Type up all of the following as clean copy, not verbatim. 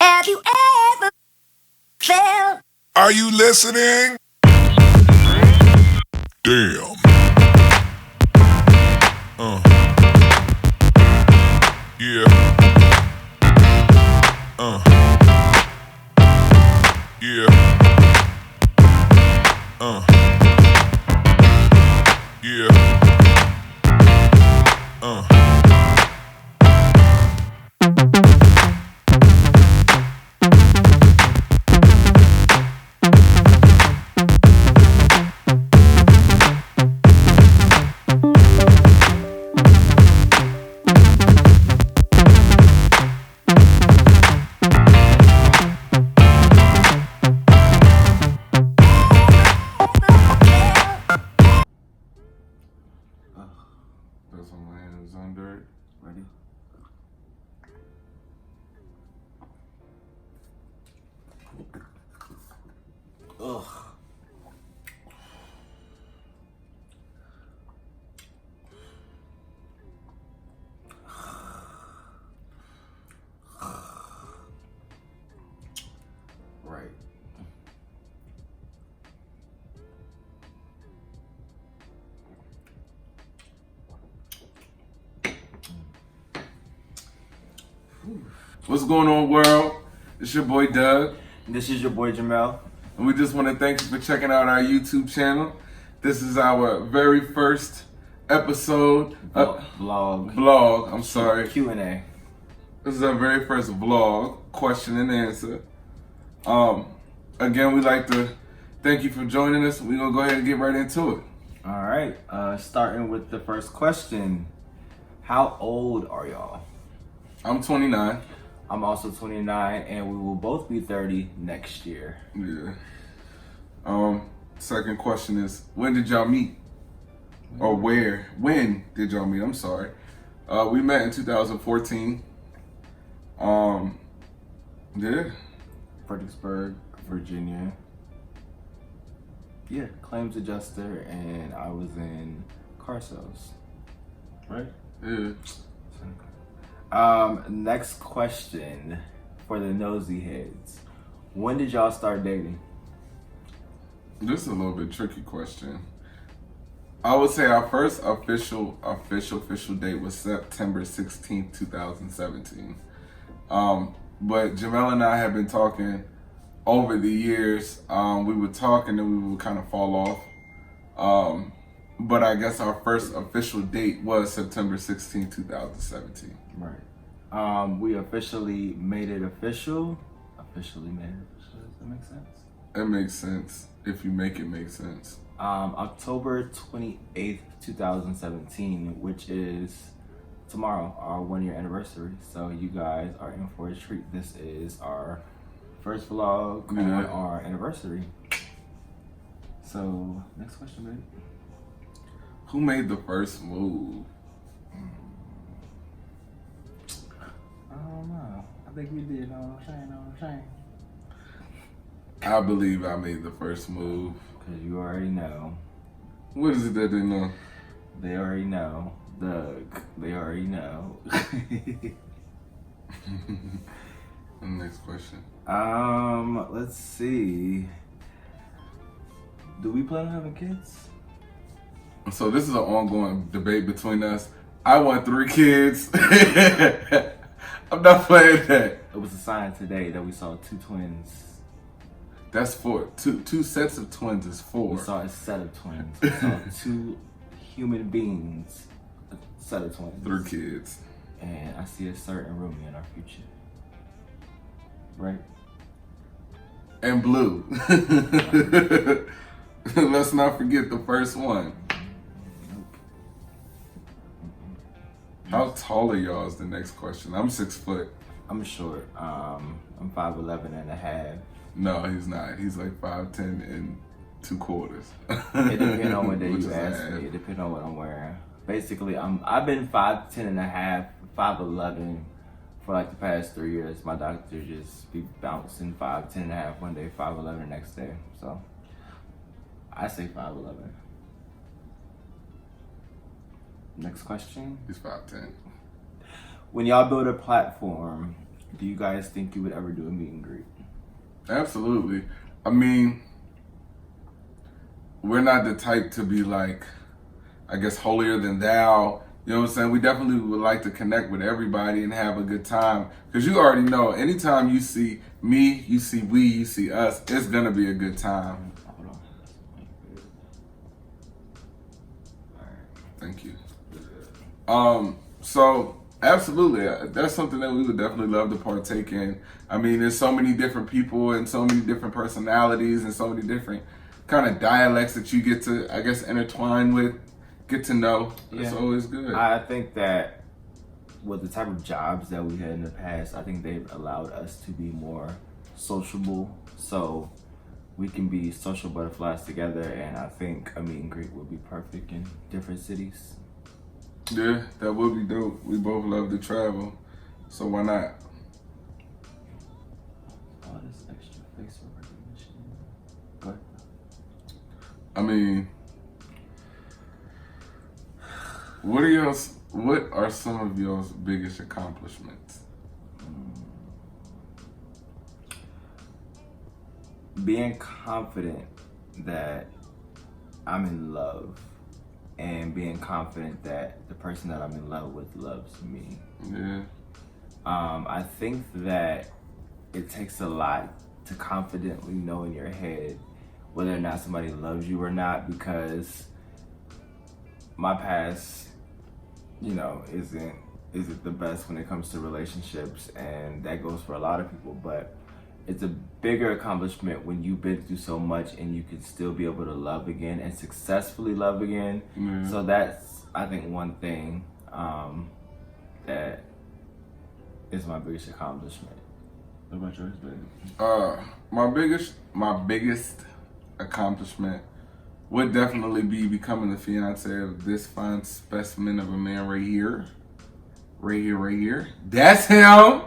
Have you ever felt? Are you listening? Damn. Yeah. Yeah. Yeah. Throw some hands under it. Ready? Ugh. Right. What's going on, world? It's your boy Doug, This is your boy JAMEL. and we just want to thank you for checking out our YouTube channel. This is our very first episode vlog. I'm sorry. Q&A. This is our very first vlog, question and answer. Again, we'd like to thank you for joining us. We're gonna go ahead and get right into it. All right. Starting with the first question. How old are y'all? I'm 29. I'm also 29, and we will both be 30 next year. Yeah. Second question is, when did y'all meet? Or when did y'all meet? I'm sorry. We met in 2014. Yeah. Fredericksburg, Virginia. Yeah, claims adjuster, and I was in car sales. Right? Yeah. Next question for the nosy heads. When did y'all start dating? This is a little bit tricky question. I would say our first official date was September 16th, 2017. But Jamel and I have been talking over the years. We would talk and then we would kind of fall off. But I guess our first official date was September 16th, 2017. Right. We officially made it official. Does that make sense? It makes sense if you make it make sense. October 28th, 2017, which is tomorrow, our 1 year anniversary. So you guys are in for a treat. This is our first vlog on our anniversary. So, next question, baby. Who made the first move? I don't know. I think we did. Know what I'm saying? I believe I made the first move. Because you already know. What is it that they know? They already know. Doug, they already know. Next question. Let's see. Do we plan on having kids? So this is an ongoing debate between us. I want 3 kids. I'm not playing that. It was a sign today that we saw 2 twins. That's 4. Two sets of twins is 4. We saw a set of twins. We saw 2 human beings, a set of twins. 3 kids. And I see a certain Rumi in our future. Right? And blue. Let's not forget the first one. Nope. How tall are y'all is the next question. I'm 6 foot. I'm short. I'm 5'11" and a half. No, he's not. He's like 5'10" and 2/4. It depends on what day Which you is ask half. me. It depends on what I'm wearing. Basically, I've been 5'10" and a half, 5'11" for like the past 3 years. My doctor just be bouncing 5'10" and a half one day, 5'11" the next day. So I say 5'11". Next question. He's 5'10". When y'all build a platform, Do you guys think you would ever do a meet and greet? Absolutely. I mean, we're not the type to be like, I guess, holier than thou. You know what I'm saying? We definitely would like to connect with everybody and have a good time. Because you already know, anytime you see me, you see we, you see us, it's going to be a good time. Hold on. Thank you. So absolutely, that's something that we would definitely love to partake in. I mean, there's so many different people and so many different personalities and so many different kind of dialects that you get to, I guess, intertwine with, get to know. It's always good. I think that with the type of jobs that we had in the past, I think they've allowed us to be more sociable. So we can be social butterflies together, and I think a meet and greet would be perfect in different cities. Yeah, that would be dope. We both love to travel, so why not? Oh, this extra face recognition. Go ahead. I mean, what are some of your biggest accomplishments? Being confident that I'm in love, and being confident that the person that I'm in love with loves me. Yeah. I think that it takes a lot to confidently know in your head whether or not somebody loves you or not, because my past, isn't the best when it comes to relationships, and that goes for a lot of people, but it's a bigger accomplishment when you've been through so much and you can still be able to love again and successfully love again. Yeah. So that's, I think, one thing that is my biggest accomplishment. What about yours, baby? My biggest accomplishment would definitely be becoming the fiance of this fine specimen of a man right here. Right here. That's him.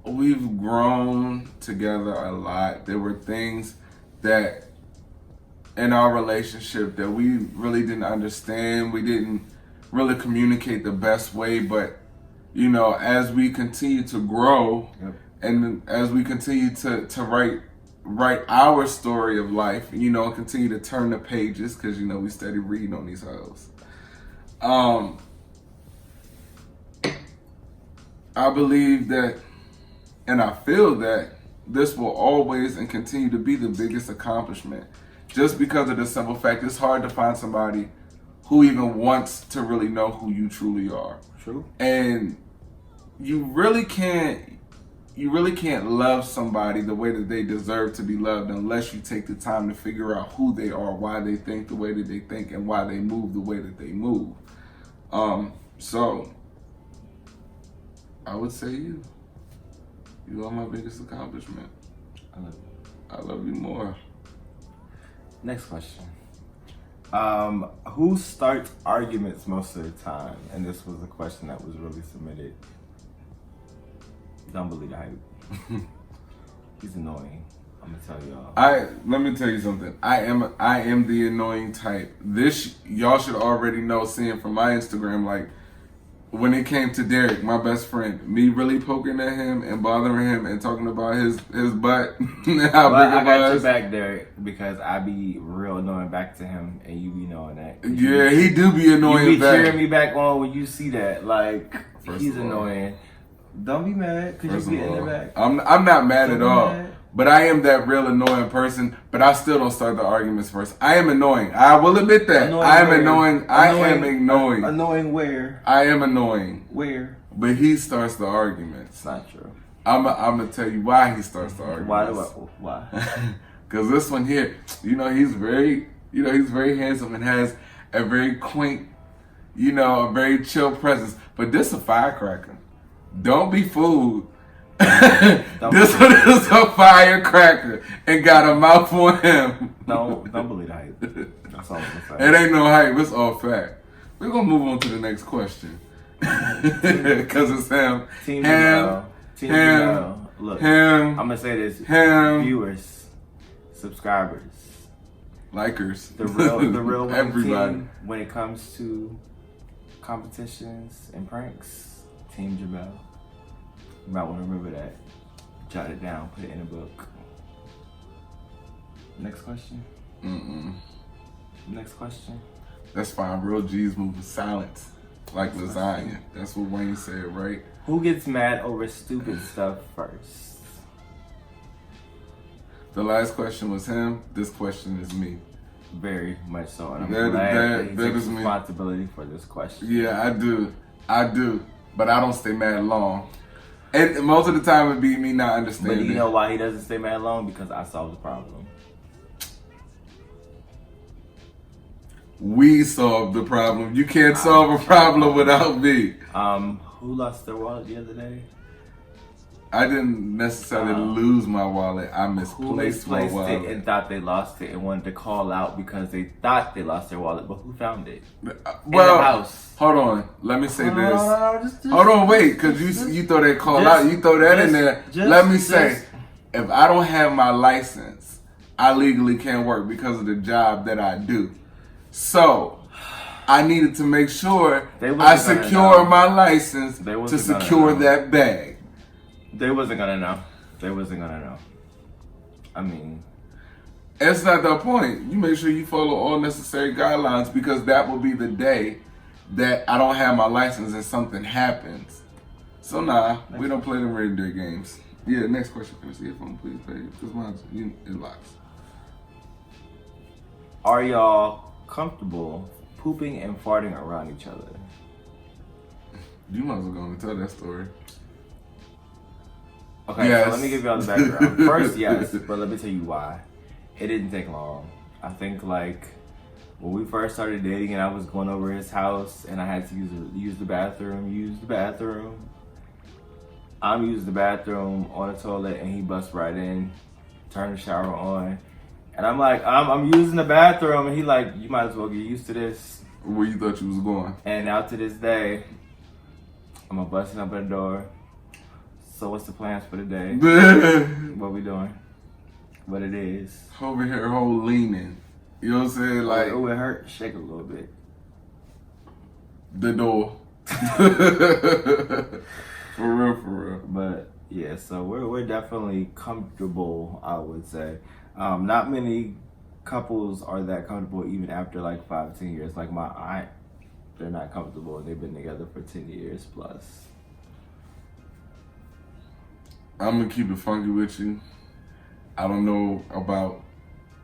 We've grown together a lot. There were things that in our relationship that we really didn't understand. We didn't really communicate the best way, but as we continue to grow, Yep. and as we continue to write our story of life, and continue to turn the pages, because we steady reading on these hoes. I believe that, and I feel that this will always and continue to be the biggest accomplishment, just because of the simple fact it's hard to find somebody who even wants to really know who you truly are. True. And you really can't love somebody the way that they deserve to be loved unless you take the time to figure out who they are, why they think the way that they think, and why they move the way that they move. So I would say you are my biggest accomplishment. I love you. I love you more. Next question. Who starts arguments most of the time? And this was a question that was really submitted. Don't believe the hype. He's annoying. I'm gonna tell y'all. Let me tell you something. I am the annoying type. This y'all should already know, seeing from my Instagram, like when it came to Derek, my best friend, me really poking at him and bothering him and talking about his butt and how big I it got was. you back, Derek, because I be real annoying back to him, and you be knowing that. Yeah, he do be annoying You be back. cheering me back on when you see that. Like, First he's of all. annoying. Don't be mad because First you of get in the all, back. I'm not mad Don't at be all. mad. But I am that real annoying person, but I still don't start the arguments first. I am annoying. I will admit that. I am annoying. I am annoying. Annoying where? I am annoying. Where? But he starts the arguments. It's not true. I'm going to tell you why he starts the arguments. Why? Because this one here, he's very handsome and has a very quaint, a very chill presence. But this a firecracker. Don't be fooled. This one is a firecracker and got a mouth on him. No, don't believe the hype. That's all I'm gonna It say. ain't no hype. It's all fact. We're going to move on to the next question. Because it's him. Team Him. Team him, Janelle. Look, him, I'm gonna say this. him. Viewers, subscribers, Likers. the real winning Everybody. team when it comes to competitions and pranks, Team JAMEL. You might want to remember that. Jot it down, put it in a book. Next question. Next question. That's fine. Real G's move in silence, like lasagna. That's what Wayne said, right? Who gets mad over stupid stuff first? The last question was him. This question is me. Very much so, and I'm That glad that he takes is me. responsibility for this question. Yeah, I do, but I don't stay mad long. And most of the time it be me not But understanding. do you know why he doesn't stay mad long? Because I solved the problem. We solved the problem. You can't solve a problem without me. Who lost their wallet the other day? I didn't necessarily lose my wallet. I Who misplaced my misplaced wallet. it and thought they lost it and wanted to call out because they thought they lost their wallet, but who found it? Well, the house. hold on. Let me say this. Just Hold on, wait, because you throw that call out. You throw that in there. Let me say, if I don't have my license, I legally can't work because of the job that I do. So, I needed to make sure I secure my license to secure that bag. They wasn't gonna know. They wasn't gonna know. I mean, That's not the point. You make sure you follow all necessary guidelines because that will be the day that I don't have my license and something happens. So we don't play them reindeer games. Yeah, next question. Can I see your phone, please, baby? Because mine's it locks. are y'all comfortable pooping and farting around each other? You might as well go and tell that story. Okay, Yes. so let me give y'all the background. First, yes, but let me tell you why. It didn't take long. I think like when we first started dating and I was going over his house and I had to use the bathroom. I'm using the bathroom on the toilet and he busts right in, turn the shower on. And I'm like, I'm using the bathroom and he like, you might as well get used to this. Where you thought you was going? And now to this day, I'm busting up at the door. So what's the plans for the day? What we doing? What it is? Over here, whole leaning. You know what I'm saying? Like Oh, it hurt. Shake a little bit. the door. For real. But yeah, so we're definitely comfortable, I would say. Not many couples are that comfortable even after like 5-10 years. Like my aunt, they're not comfortable. They've been together for 10 years plus. I'm gonna keep it funky with you. I don't know about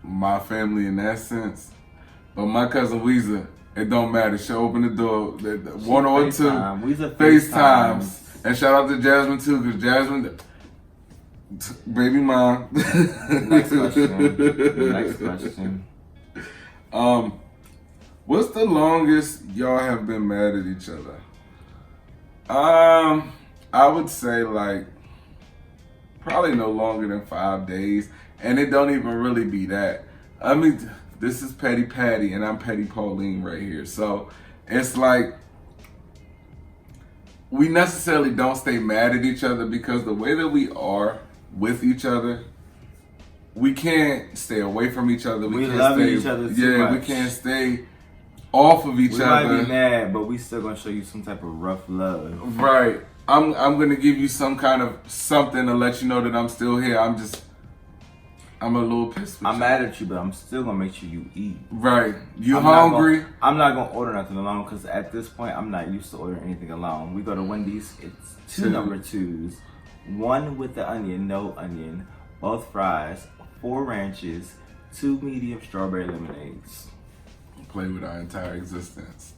my family in that sense, but my cousin Weezer, it don't matter. She'll open the door, one or two, FaceTimes. And shout out to Jasmine too, because Jasmine, baby mom. Next question. What's the longest y'all have been mad at each other? I would say like probably no longer than 5 days, and it don't even really be that. I mean, this is Petty Patty, and I'm Petty Pauline right here. So it's like we necessarily don't stay mad at each other because the way that we are with each other, we can't stay away from each other. We can't love stay, each other too much. We can't stay off of each We other. might be mad, but we still gonna show you some type of rough love. Right. I'm gonna give you some kind of something to let you know that I'm still here. I'm a little pissed with I'm you. mad at you, but I'm still gonna make sure you eat. Right. You I'm not hungry? I'm not gonna order nothing alone because at this point I'm not used to ordering anything alone. We go to Wendy's. It's two number twos, one with the onion, no onion, both fries, 4 ranches, 2 medium strawberry lemonades. Play with our entire existence.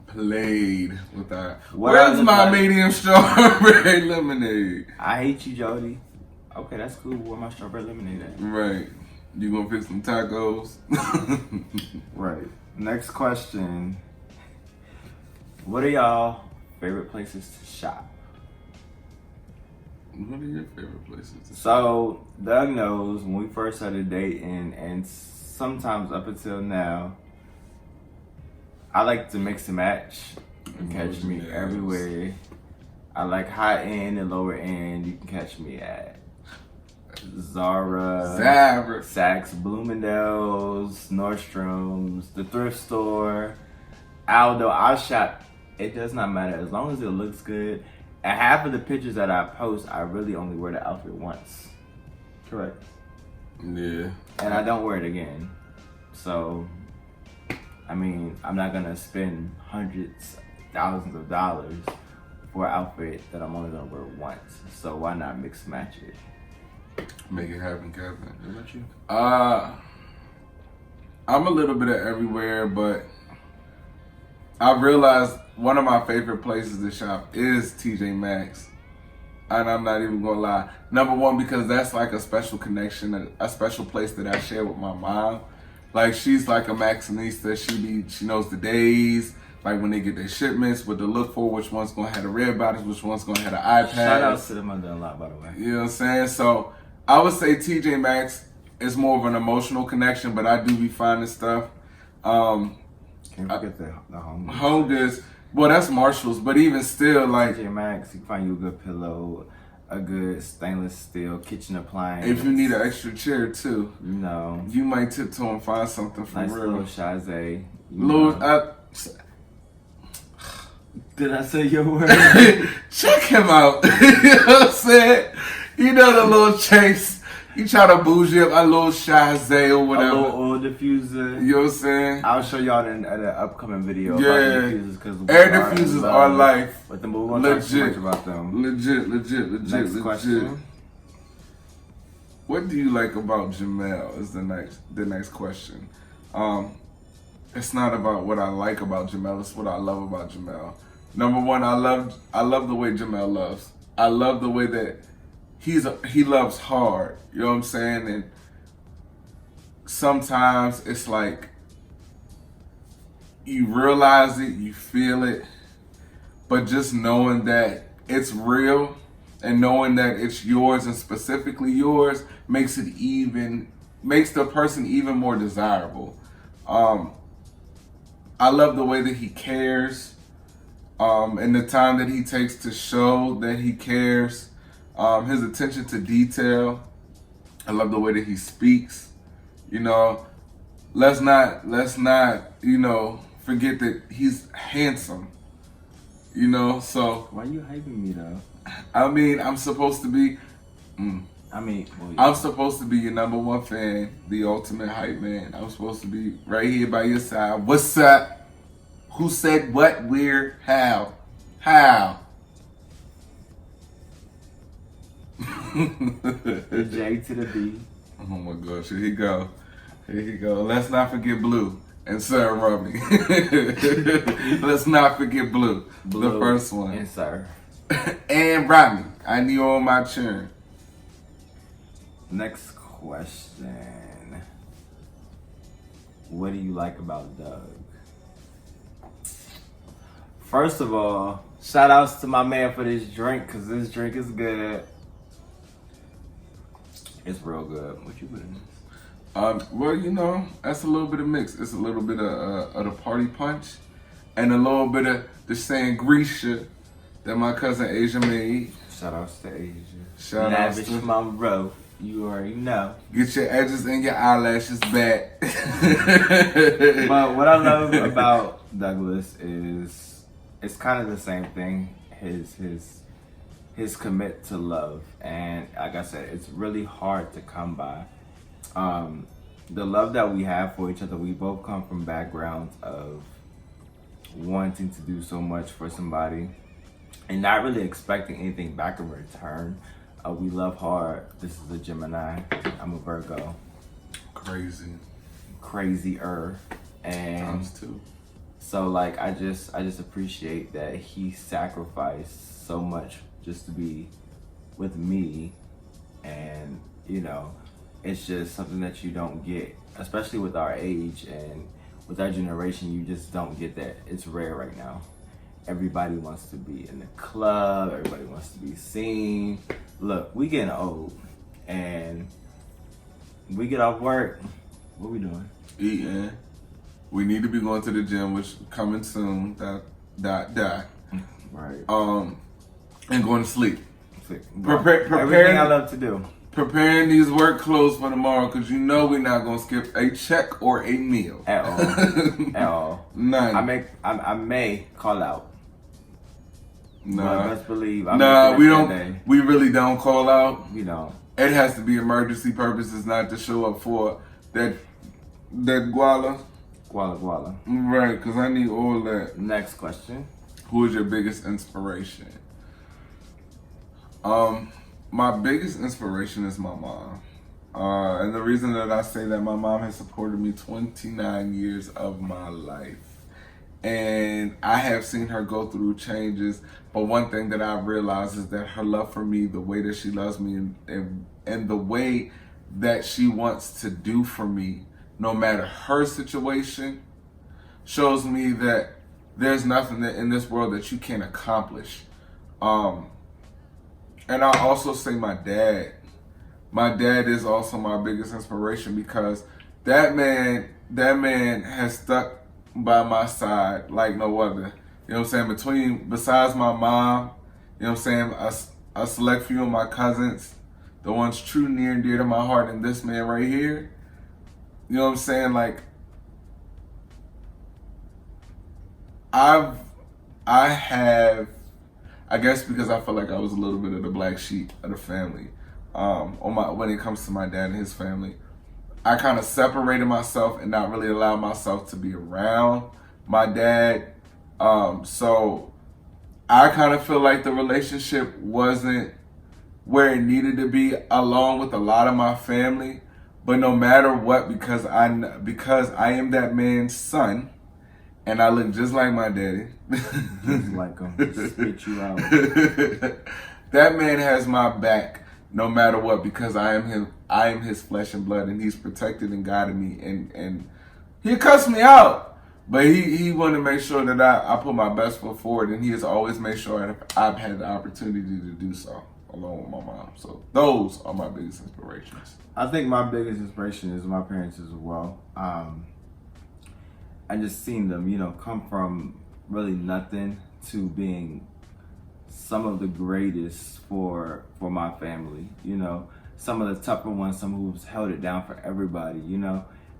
Played with our. What Where's I my look like? medium strawberry lemonade? I hate you, Jody. Okay, that's cool. Where my strawberry lemonade at? Right. You gonna fix some tacos? Right. Next question. What are y'all favorite places to shop? What are your favorite places? So, Doug knows when we first started dating, and sometimes up until now, I like to mix and match. You can catch me everywhere. I like high end and lower end. You can catch me at Zara, Saks, Bloomingdale's, Nordstrom's, the thrift store. Although I'll shop, it does not matter as long as it looks good. And half of the pictures that I post, I really only wear the outfit once. Correct. Yeah. And I don't wear it again. So, I mean, I'm not gonna spend hundreds, thousands of dollars for an outfit that I'm only gonna wear once. So why not mix match it? Make it happen, Kevin. What about you? I'm a little bit of everywhere, but I realized one of my favorite places to shop is TJ Maxx. And I'm not even gonna lie. Number one, because that's like a special connection, a special place that I share with my mom. Like, she's like a Maxinista. She knows the days, like when they get their shipments, what to look for, which one's gonna have the red bodies, which one's gonna have the iPad. Shout out to the mother-in-law, by the way. You know what I'm saying? So I would say TJ Maxx is more of an emotional connection, but I do be finding stuff. Can't forget the home. Home goods. Well, that's Marshall's, but even still, like, TJ Maxx, you can find you a good pillow, a good stainless steel kitchen appliance. if you need an extra chair too, You know, you might tiptoe and find something for nice real. little Chazé. Little, Did I say your word? check him out. You know what I'm saying? You know the little Chase. You try to bougie up a little Chazé or A whatever. little oil diffuser. You know what I'm saying? I'll show y'all in an upcoming video Yeah. about the diffusers because Air diffusers are life. But we won't talk too Legit. much about them. Legit. Next question. What do you like about JAMEL is the next question. It's not about what I like about JAMEL, it's what I love about JAMEL. Number one, I love the way JAMEL loves. I love the way that he loves hard. You know what I'm saying? And sometimes it's like you realize it, you feel it, but just knowing that it's real and knowing that it's yours and specifically yours makes the person even more desirable. I love the way that he cares, and the time that he takes to show that he cares. His attention to detail. I love the way that he speaks. You know, let's not, you know, forget that he's handsome. You know, so Why you hyping me though? I mean, I'm supposed to be. Well, yeah. I'm supposed to be your number one fan, the ultimate hype man. I'm supposed to be right here by your side. What's up? Who said what? Where? How? How? The J to the B. Oh my gosh, here he go. Here he go. Let's not forget Blue and Sir Rummy. Let's not forget Blue, the first one. And Sir. And Rummy. I need on my churn. Next question. What do you like about Doug? First of all, shout outs to my man for this drink, because this drink is good. It's real good. What you put in this? Well, you know, that's a little bit of mix. It's a little bit of the party punch and a little bit of the sangria that my cousin Asia made. Shout outs to Asia. Shout outs Lavish to Monroe. You already know. Get your edges and your eyelashes back. But what I love about Douglas is it's kind of the same thing. His commit to love, and like I said, it's really hard to come by. The love that we have for each other, we both come from backgrounds of wanting to do so much for somebody and not really expecting anything back in return. We love hard. This is a Gemini. I'm a Virgo. Crazier. And Times two. so like I just appreciate that he sacrificed so much just to be with me, and you know, it's just something that you don't get, especially with our age and with our generation. You just don't get that. It's rare right now. Everybody wants to be in the club, everybody wants to be seen. Look, we getting old, and we get off work, what we doing? Eating. We need to be going to the gym, which coming soon. Right. And going to sleep. Everything I love to do. preparing these work clothes for tomorrow because you know we're not gonna skip a check or a meal at all. At all. None. I may call out. Nah. But best believe. We don't. We really don't call out. You know. It has to be emergency purposes, not to show up for that guala. Guala. Right, because I need all that. Next question. Who is your biggest inspiration? My biggest inspiration is my mom. And the reason that I say that, my mom has supported me 29 years of my life. And I have seen her go through changes. But one thing that I've realized is that her love for me, the way that she loves me, and the way that she wants to do for me, no matter her situation, shows me that there's nothing that in this world that you can't accomplish. And I also say my dad. My dad is also my biggest inspiration because that man has stuck by my side like no other. You know what I'm saying? Besides my mom, you know what I'm saying, a select few of my cousins, the ones true near and dear to my heart, and this man right here, you know what I'm saying? Like, I have, I guess because I feel like I was a little bit of the black sheep of the family, when it comes to my dad and his family, I kind of separated myself and not really allowed myself to be around my dad. So I kind of feel like the relationship wasn't where it needed to be, along with a lot of my family. But no matter what, because I am that man's son, and I look just like my daddy. Just like him. Just spit you out. That man has my back no matter what, because I am his flesh and blood, and he's protected and guided me, and he cussed me out. But he wanted to make sure that I put my best foot forward, and he has always made sure I've had the opportunity to do so, along with my mom. So those are my biggest inspirations. I think my biggest inspiration is my parents as well. I just seen them, come from really nothing to being some of the greatest for my family. Some of the tougher ones, some who's held it down for everybody.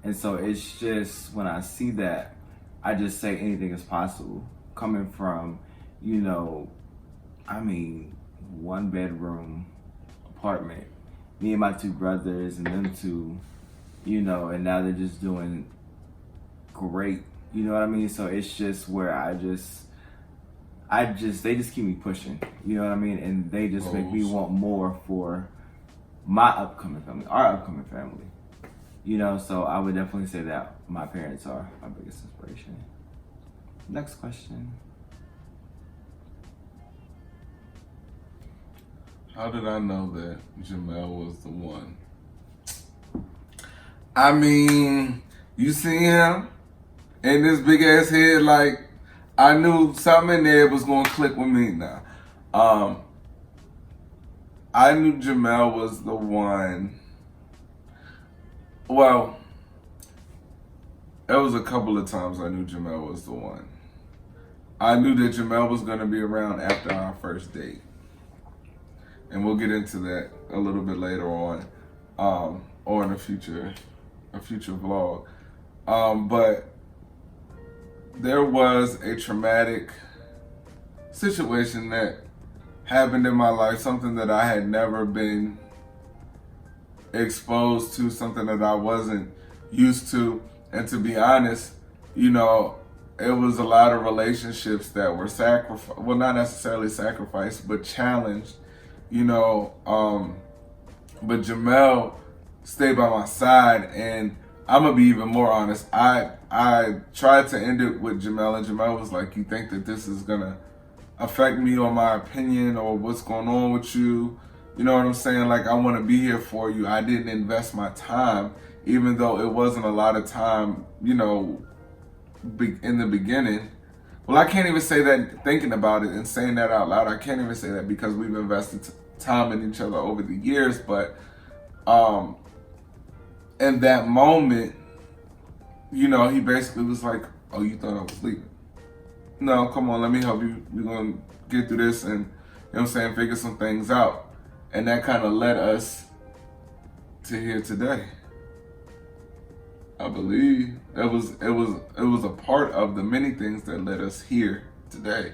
And so it's just, when I see that, I just say anything is possible. Coming from, 1 bedroom apartment, me and my 2 brothers and them 2, and now they're just doing great. You know what I mean? So it's just where they just keep me pushing. You know what I mean? And they just make me want more for my upcoming family, our upcoming family. So I would definitely say that my parents are my biggest inspiration. Next question. How did I know that JAMEL was the one? I mean, you see him in this big ass head, like, I knew something in there was gonna click with me now. I knew JAMEL was the one. Well, there was a couple of times I knew JAMEL was the one. I knew that JAMEL was gonna be around after our first date. And we'll get into that a little bit later on, or in a future vlog. But there was a traumatic situation that happened in my life, something that I had never been exposed to, something that I wasn't used to. And to be honest, it was a lot of relationships that were sacrificed, well, not necessarily sacrificed, but challenged, but JAMEL stayed by my side. And I'm gonna be even more honest. I tried to end it with JAMEL, and JAMEL was like, "You think that this is gonna affect me or my opinion or what's going on with you? You know what I'm saying? Like, I want to be here for you." I didn't invest my time, even though it wasn't a lot of time, in the beginning. Well, I can't even say that thinking about it and saying that out loud. I can't even say that because we've invested time in each other over the years. But in that moment, he basically was like, "Oh, you thought I was leaving? No, come on, let me help you. We're going to get through this and, figure some things out." And that kind of led us to here today. I believe it was a part of the many things that led us here today.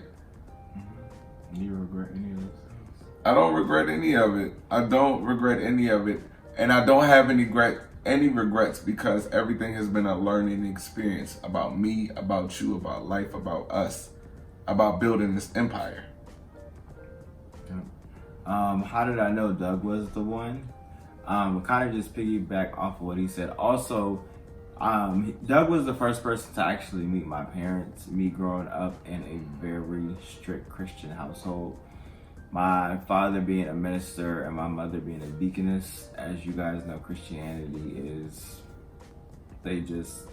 Do you regret any of this? I don't regret any of it. I don't regret any of it, and I don't have any regrets because everything has been a learning experience about me, about you, about life, about us, about building this empire. How did I know Doug was the one? Kind of just piggyback off of what he said. Also, Doug was the first person to actually meet my parents. Me growing up in a very strict Christian household. My father being a minister and my mother being a deaconess. As you guys know, Christianity is, they just,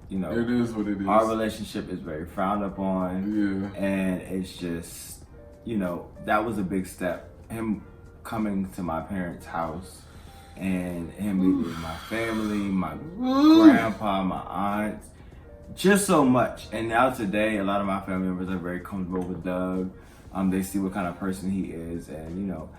you know. It is what it is. Our relationship is very frowned upon. Yeah. And it's just, you know, that was a big step. Him coming to my parents' house and him meeting my family, my grandpa, my aunts, just so much. And now today, a lot of my family members are very comfortable with Doug. They see what kind of person he is, and you know,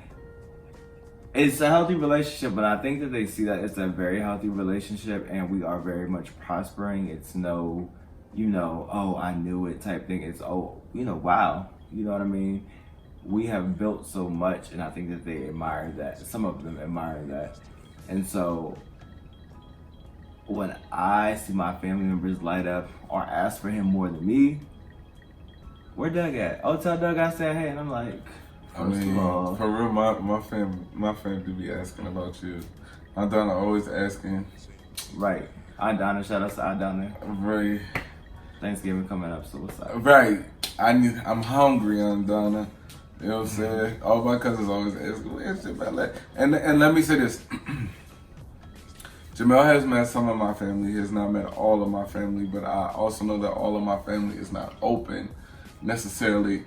it's a healthy relationship. But I think that they see that it's a very healthy relationship, and we are very much prospering. It's no, you know, oh, I knew it type thing. It's, oh, you know, wow, you know what I mean? We have built so much, and I think that they admire that. Some of them admire that. And so when I see my family members light up or ask for him more than me, where Doug at? Oh, tell Doug I said hey. And I'm like, first of all, for real, my family be asking about you. Aunt Donna always asking. right. Aunt Donna, shout out to Aunt Donna. Right. Thanksgiving coming up, so what's up? Right. I'm hungry, Aunt Donna. You know what I'm saying? All my cousins always ask, where's Jamel? And let me say this. Jamel has met some of my family. He has not met all of my family, but I also know that all of my family is not open necessarily.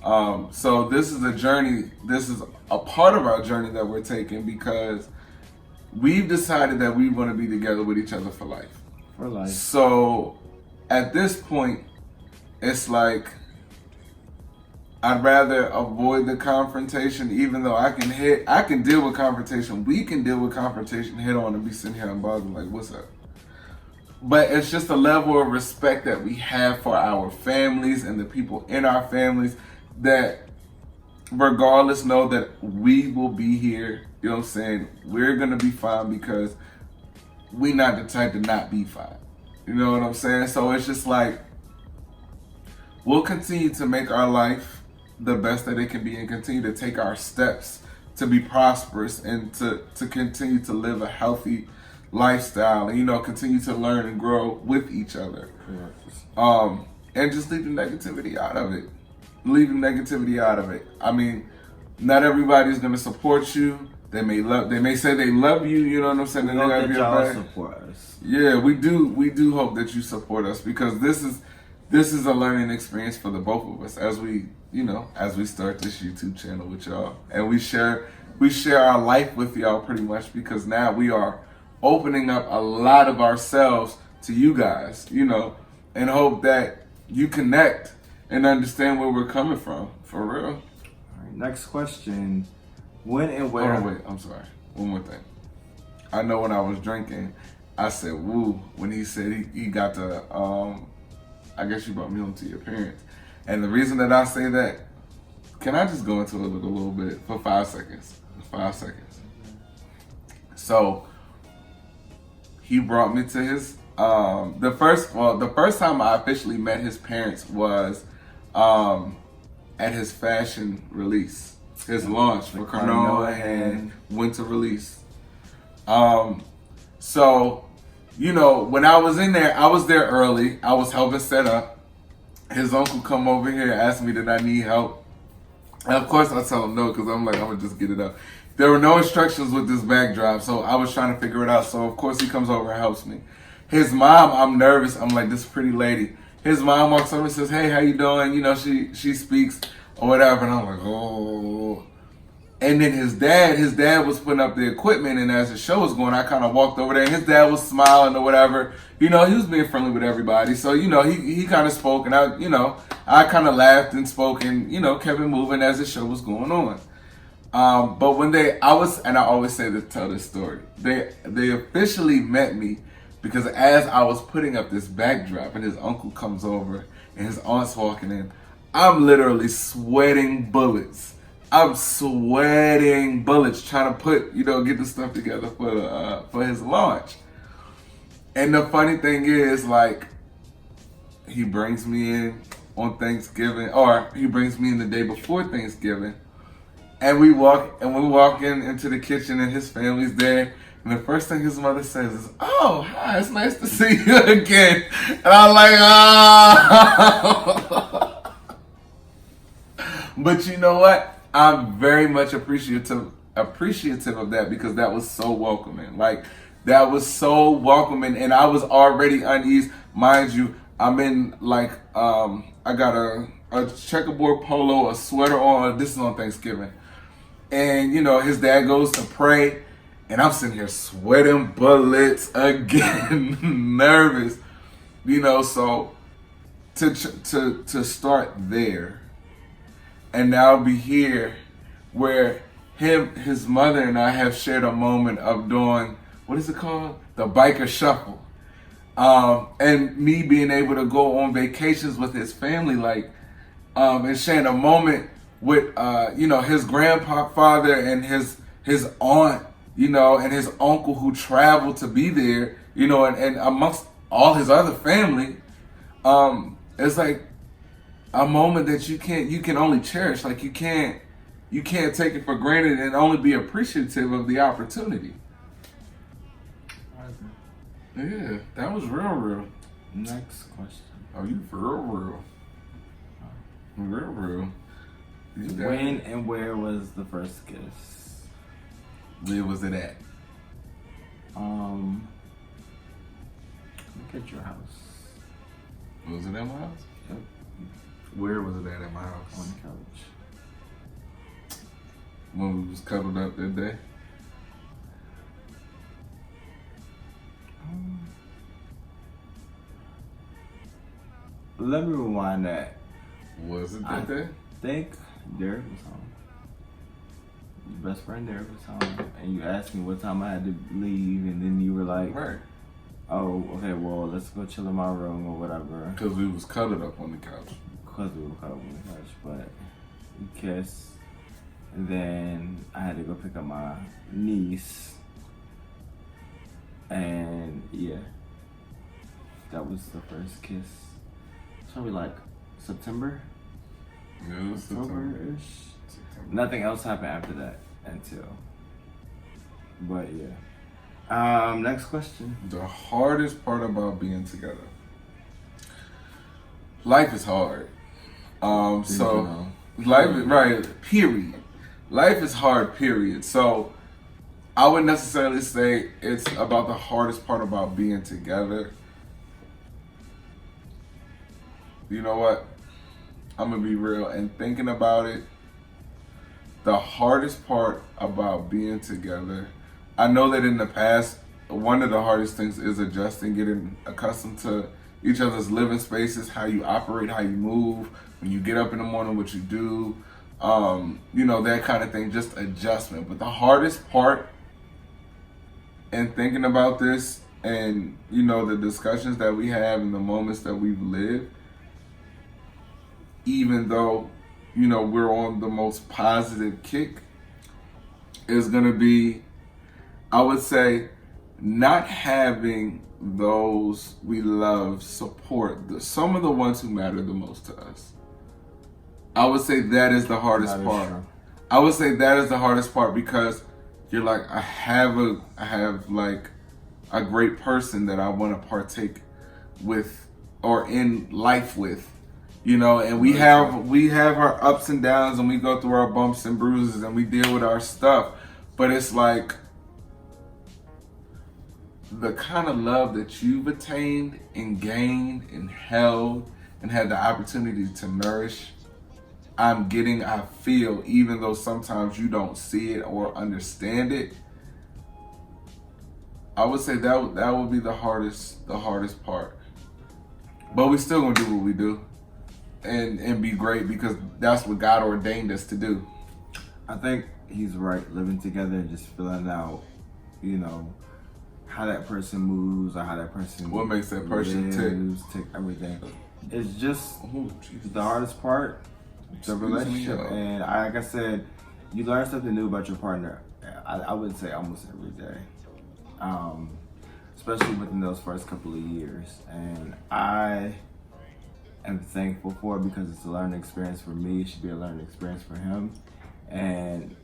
So this is a journey. This is a part of our journey that we're taking because we've decided that we want to be together with each other for life. For life. So at this point, it's like I'd rather avoid the confrontation, even though I can deal with confrontation. We can deal with confrontation head on and be sitting here and bothering like, what's up? But it's just a level of respect that we have for our families and the people in our families that regardless know that we will be here. You know what I'm saying? We're going to be fine because we're not the type to not be fine. You know what I'm saying? So it's just like, we'll continue to make our life the best that it can be and continue to take our steps to be prosperous and to continue to live a healthy lifestyle and, you know, continue to learn and grow with each other. And just leave the negativity out of it. Leave the negativity out of it. I mean, not everybody's gonna support you. They may say they love you, you know what I'm saying? We hope that y'all support us. Yeah, we do hope that you support us because this is a learning experience for the both of us as we start this YouTube channel with y'all. And we share our life with y'all pretty much because now we are opening up a lot of ourselves to you guys, you know, and hope that you connect and understand where we're coming from, for real. All right, next question. When and where? Oh, wait, I'm sorry. One more thing. I know when I was drinking, I said woo when he said he got the, I guess you brought me home to your parents. And the reason that I say that, can I just go into it a little bit for 5 seconds? 5 seconds. So, he brought me to his, the first time I officially met his parents was at his fashion release, his launch for Cronulla and winter release. So, you know, when I was in there, I was there early. I was helping set up. His uncle come over here, asked me did I need help. And of course I tell him no, because I'm like, I'm gonna just get it up. There were no instructions with this backdrop, so I was trying to figure it out. So of course he comes over and helps me. His mom, I'm nervous. I'm like, this pretty lady. His mom walks over and says, hey, how you doing? You know, she speaks or whatever. And I'm like, oh. And then his dad was putting up the equipment, and as the show was going, I kind of walked over there, and his dad was smiling or whatever. You know, he was being friendly with everybody. So, you know, he kind of spoke, and I kind of laughed and spoke and, you know, kept it moving as the show was going on. But when I always say to tell this story, they officially met me because as I was putting up this backdrop and his uncle comes over and his aunt's walking in, I'm literally sweating bullets. I'm sweating bullets trying to get the stuff together for his launch. And the funny thing is, like, he brings me in on Thanksgiving, or he brings me in the day before Thanksgiving, and we walk into the kitchen and his family's there. And the first thing his mother says is, "Oh, hi, it's nice to see you again." And I'm like, "Oh." But you know what? I'm very much appreciative of that because that was so welcoming. Like, that was so welcoming, and I was already uneasy. Mind you, I'm in like I got a checkerboard polo, a sweater on. This is on Thanksgiving, and his dad goes to pray. And I'm sitting here sweating bullets again, nervous, So to start there, and now be here, where his mother and I have shared a moment of doing, what is it called? The biker shuffle, and me being able to go on vacations with his family, and sharing a moment with his grandfather and his aunt. And his uncle who traveled to be there, and amongst all his other family, it's like a moment that you can only cherish. Like, you can't take it for granted and only be appreciative of the opportunity. Yeah, that was real. Next question. Oh, you real. When and where was the first kiss? Where was it at? Look at your house. Was it at my house? Yep. Where was it at my house? On the couch. When we was cuddled up that day? Let me rewind that. Was it that day? I think Derek was home. Your best friend Derek was home, and you asked me what time I had to leave, and then you were like, Right. "Oh, okay, well, let's go chill in my room or whatever." Because we was cuddled up on the couch. Because we were cuddled on the couch, but we kissed, and then I had to go pick up my niece, and yeah, that was the first kiss. Probably like September. Yeah, it was October-ish. Nothing else happened after that until. But yeah. Next question. The hardest part about being together. Life is hard. Life is right. Period. Life is hard. Period. So I wouldn't necessarily say it's about the hardest part about being together. You know what? I'm gonna be real and thinking about it. The hardest part about being together, I know that in the past, one of the hardest things is adjusting, getting accustomed to each other's living spaces, how you operate, how you move, when you get up in the morning, what you do, that kind of thing, just adjustment. But the hardest part in thinking about this and, the discussions that we have and the moments that we've lived, even though we're on the most positive kick, is going to be, I would say, not having those we love support some of the ones who matter the most to us. I would say that is the hardest part. True. I would say that is the hardest part because you're like, I have like a great person that I want to partake with or in life with. And we have our ups and downs, and we go through our bumps and bruises, and we deal with our stuff. But it's like the kind of love that you've attained and gained and held and had the opportunity to nourish, I feel, even though sometimes you don't see it or understand it. I would say that would be the hardest part. But we still gonna do what we do. And be great because that's what God ordained us to do. I think he's right. Living together and just filling out, you know, how that person moves or how that person What makes that person tick everything. It's just the hardest part, the relationship. And like I said, you learn something new about your partner. I would say almost every day, especially within those first couple of years. And I am thankful for it because it's a learning experience for me. It should be a learning experience for him. And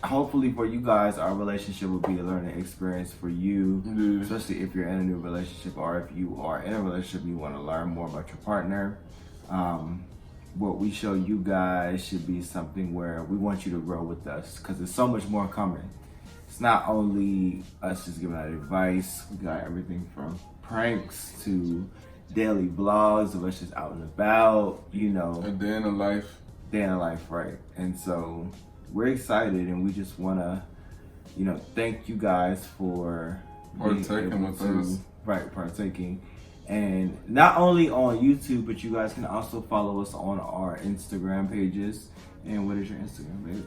hopefully for you guys, our relationship will be a learning experience for you, especially if you're in a new relationship or if you are in a relationship and you want to learn more about your partner. What we show you guys should be something where we want you to grow with us because there's so much more coming. It's not only us just giving out advice. We got everything from pranks to daily vlogs of us just out and about, you know. A day in the life. Day in the life, right. And so we're excited and we just want to, you know, thank you guys for partaking with us. Right, partaking. And not only on YouTube, but you guys can also follow us on our Instagram pages. And what is your Instagram, babe?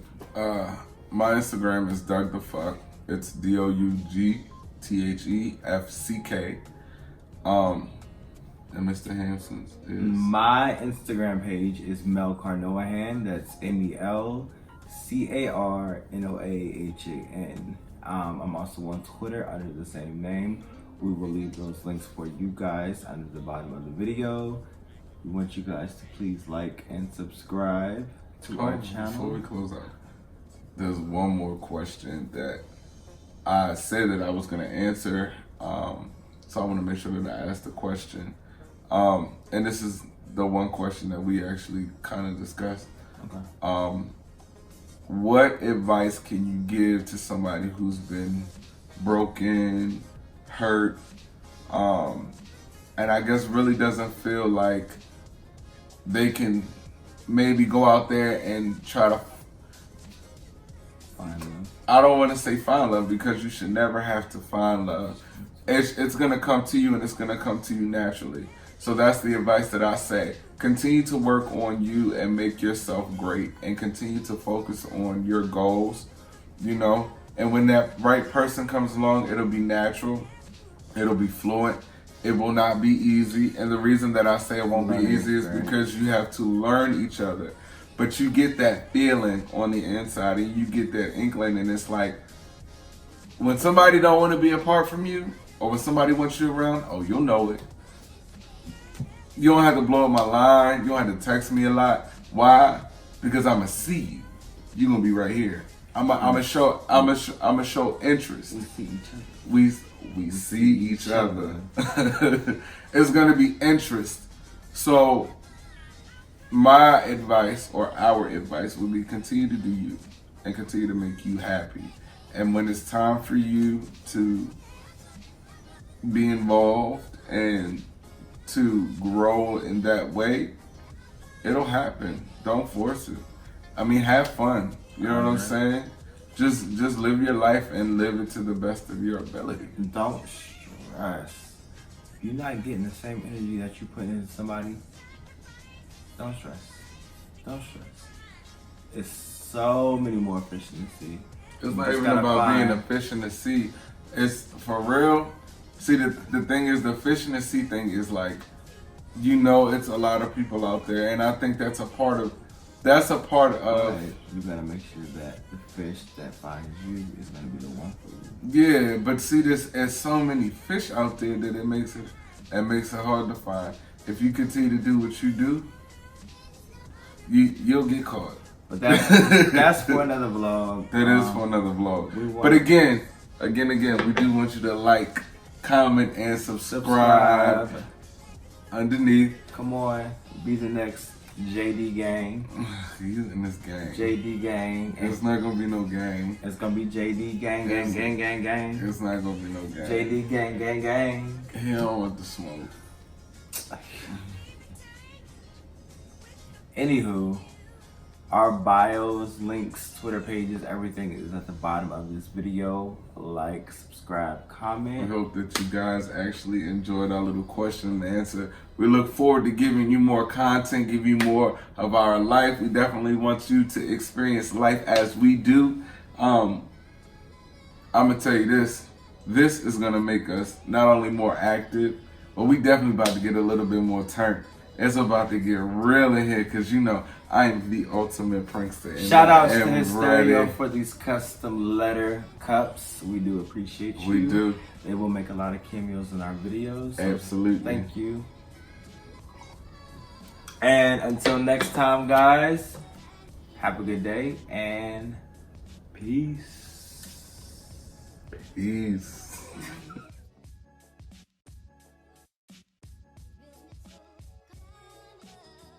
My Instagram is Doug the Fuck. It's DOUGTHEFCK. And Mr. Hampson's is... My Instagram page is Mel Carnoahan. That's MELCARNOAHAN. I'm also on Twitter under the same name. We will leave those links for you guys under the bottom of the video. We want you guys to please like and subscribe to our channel. Before we close out, there's one more question that I said that I was going to answer. So I want to make sure that I ask the question. And this is the one question that we actually kind of discussed. Okay. What advice can you give to somebody who's been broken, hurt, and I guess really doesn't feel like they can maybe go out there and try to Find love. I don't want to say find love because you should never have to find love. It's going to come to you and it's going to come to you naturally. So that's the advice that I say. Continue to work on you and make yourself great and continue to focus on your goals, you know, and when that right person comes along, it'll be natural. It'll be fluent. It will not be easy. And the reason that I say it won't be easy is because you have to learn each other. But you get that feeling on the inside and you get that inkling, and it's like when somebody don't want to be apart from you or when somebody wants you around, oh, you'll know it. You don't have to blow up my line. You don't have to text me a lot. Why? Because I'm a see you. You're gonna be right here. I'm a show interest. We see each other. It's gonna be interest. So my advice or our advice would be continue to do you and continue to make you happy. And when it's time for you to be involved and to grow in that way, it'll happen. Don't force it. I mean, have fun. You know what I'm saying? Just live your life and live it to the best of your ability. Don't stress. If you're not getting the same energy that you put into somebody, don't stress. Don't stress. It's so many more fish in the sea. It's not even about being a fish in the sea. It's for real. See, the thing is, the fish in the sea thing is like, you know, it's a lot of people out there, and I think that's a part of. Right. You gotta make sure that the fish that finds you is gonna be the one for you. Yeah, but see, there's so many fish out there that it makes it hard to find. If you continue to do what you do, you'll get caught. But that's for another vlog. That is for another vlog. But again, we do want you to like, comment, and subscribe. Underneath. Come on, be the next JD gang. He's in this gang. JD gang. It's not gonna be no gang. It's gonna be JD gang. It's not gonna be no gang. JD gang. He don't want the smoke. Anywho, Our bios, links, Twitter pages, everything is at the bottom of this video. Like, subscribe, We comment. hope that you guys actually enjoyed our little question and answer. We look forward to giving you more content, give you more of our life. We definitely want you to experience life as we do. I'm gonna tell you this. This is gonna make us not only more active, but we definitely about to get a little bit more turned. It's about to get real in here because you know I am the ultimate prankster. and Shout out I to am Hysteria ready. for these custom letter cups. We do appreciate you. We do. They will make a lot of cameos in our videos. So Absolutely. Thank you. And until next time, guys, have a good day and peace. Peace.